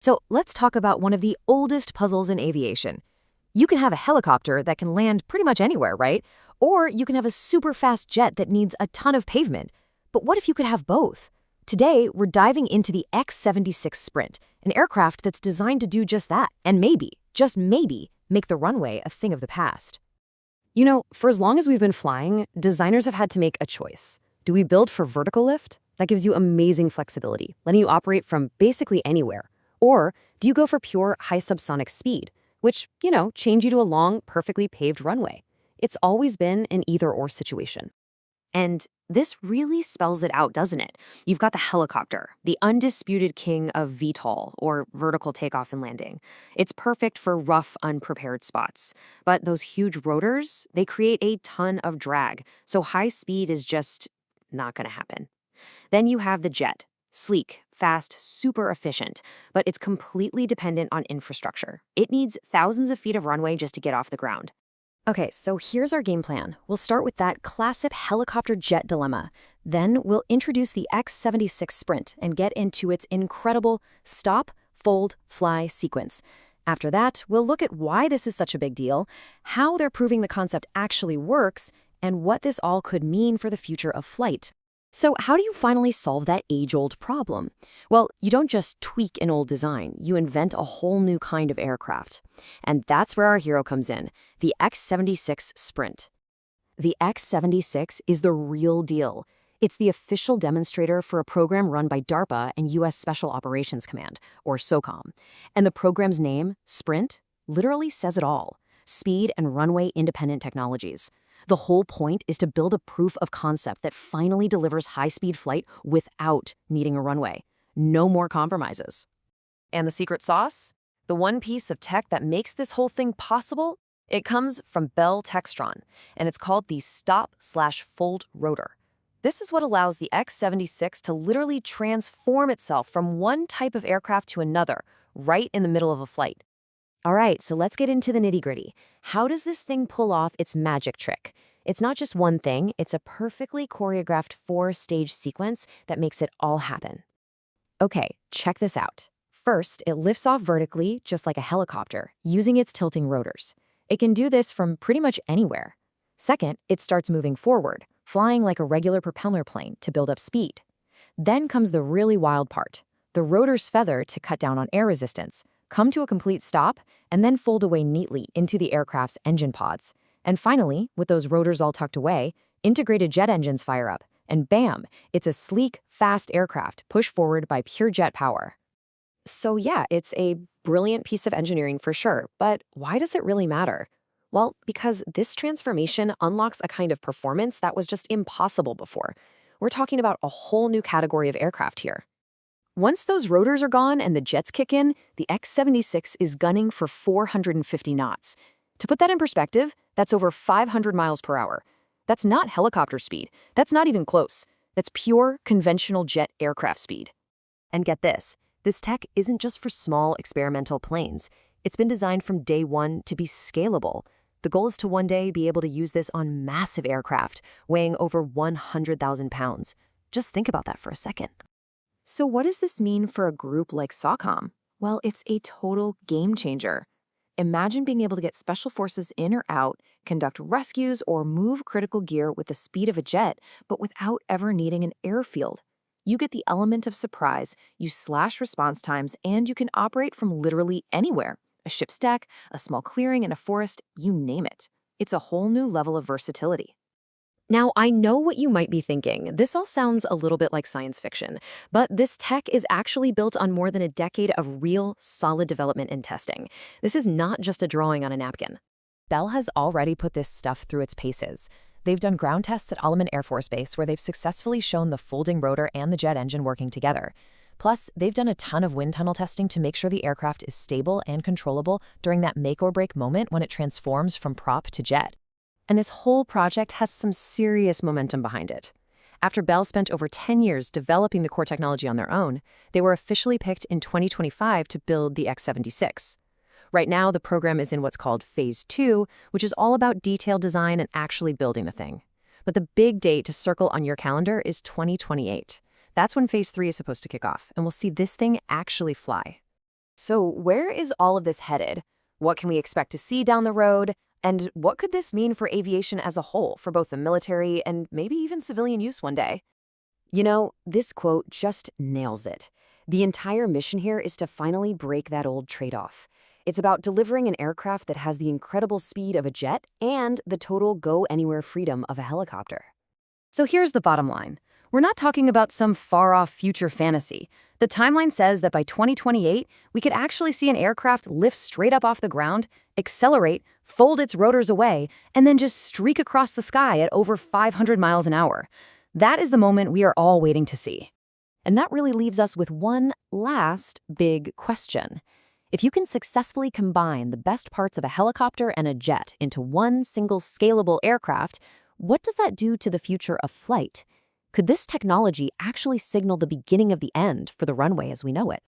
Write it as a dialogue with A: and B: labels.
A: So let's talk about one of the oldest puzzles in aviation. You can have a helicopter that can land pretty much anywhere, right? Or you can have a super fast jet that needs a ton of pavement. But what if you could have both? Today, we're diving into the X-76 Sprint, an aircraft that's designed to do just that, and maybe, just maybe, make the runway a thing of the past. You know, for as long as we've been flying, designers have had to make a choice. Do we build for vertical lift? That gives you amazing flexibility, letting you operate from basically anywhere. Or do you go for pure high-subsonic speed, which, change you to a long, perfectly paved runway? It's always been an either-or situation. And this really spells it out, doesn't it? You've got the helicopter, the undisputed king of VTOL, or vertical takeoff and landing. It's perfect for rough, unprepared spots. But those huge rotors, they create a ton of drag, so high speed is just not going to happen. Then you have the jet. Sleek, fast, super efficient, but it's completely dependent on infrastructure. It needs thousands of feet of runway just to get off the ground. Okay, so here's our game plan. We'll start with that classic helicopter jet dilemma. Then we'll introduce the X-76 Sprint and get into its incredible stop, fold, fly sequence. After that, we'll look at why this is such a big deal, how they're proving the concept actually works, and what this all could mean for the future of flight. So how do you finally solve that age-old problem? Well, you don't just tweak an old design, you invent a whole new kind of aircraft. And that's where our hero comes in, the X-76 Sprint. The X-76 is the real deal. It's the official demonstrator for a program run by DARPA and U.S. Special Operations Command, or SOCOM. And the program's name, Sprint, literally says it all: speed and runway-independent technologies. The whole point is to build a proof of concept that finally delivers high-speed flight without needing a runway. No more compromises. And the secret sauce? The one piece of tech that makes this whole thing possible? It comes from Bell Textron, and it's called the stop/fold rotor. This is what allows the X-76 to literally transform itself from one type of aircraft to another, right in the middle of a flight. All right, so let's get into the nitty-gritty. How does this thing pull off its magic trick? It's not just one thing, it's a perfectly choreographed 4-stage sequence that makes it all happen. Okay, check this out. First, it lifts off vertically, just like a helicopter, using its tilting rotors. It can do this from pretty much anywhere. Second, it starts moving forward, flying like a regular propeller plane to build up speed. Then comes the really wild part. The rotors feather to cut down on air resistance, come to a complete stop, and then fold away neatly into the aircraft's engine pods. And finally, with those rotors all tucked away, integrated jet engines fire up, and bam, it's a sleek, fast aircraft pushed forward by pure jet power. So yeah, it's a brilliant piece of engineering for sure, but why does it really matter? Well, because this transformation unlocks a kind of performance that was just impossible before. We're talking about a whole new category of aircraft here. Once those rotors are gone and the jets kick in, the X-76 is gunning for 450 knots. To put that in perspective, that's over 500 miles per hour. That's not helicopter speed. That's not even close. That's pure, conventional jet aircraft speed. And get this tech isn't just for small experimental planes. It's been designed from day one to be scalable. The goal is to one day be able to use this on massive aircraft, weighing over 100,000 pounds. Just think about that for a second. So what does this mean for a group like SOCOM? Well, it's a total game changer. Imagine being able to get special forces in or out, conduct rescues, or move critical gear with the speed of a jet, but without ever needing an airfield. You get the element of surprise, you slash response times, and you can operate from literally anywhere. A ship's deck, a small clearing in a forest, you name it. It's a whole new level of versatility. Now, I know what you might be thinking. This all sounds a little bit like science fiction, but this tech is actually built on more than a decade of real, solid development and testing. This is not just a drawing on a napkin. Bell has already put this stuff through its paces. They've done ground tests at Alleman Air Force Base where they've successfully shown the folding rotor and the jet engine working together. Plus, they've done a ton of wind tunnel testing to make sure the aircraft is stable and controllable during that make-or-break moment when it transforms from prop to jet. And this whole project has some serious momentum behind it. After Bell spent over 10 years developing the core technology on their own, they were officially picked in 2025 to build the X-76. Right now, the program is in what's called Phase 2, which is all about detailed design and actually building the thing. But the big date to circle on your calendar is 2028. That's when Phase 3 is supposed to kick off, and we'll see this thing actually fly. So, where is all of this headed? What can we expect to see down the road? And what could this mean for aviation as a whole, for both the military and maybe even civilian use one day? This quote just nails it. The entire mission here is to finally break that old trade-off. It's about delivering an aircraft that has the incredible speed of a jet and the total go-anywhere freedom of a helicopter. So here's the bottom line. We're not talking about some far-off future fantasy. The timeline says that by 2028, we could actually see an aircraft lift straight up off the ground, accelerate, fold its rotors away, and then just streak across the sky at over 500 miles an hour. That is the moment we are all waiting to see. And that really leaves us with one last big question. If you can successfully combine the best parts of a helicopter and a jet into one single scalable aircraft, what does that do to the future of flight? Could this technology actually signal the beginning of the end for the runway as we know it?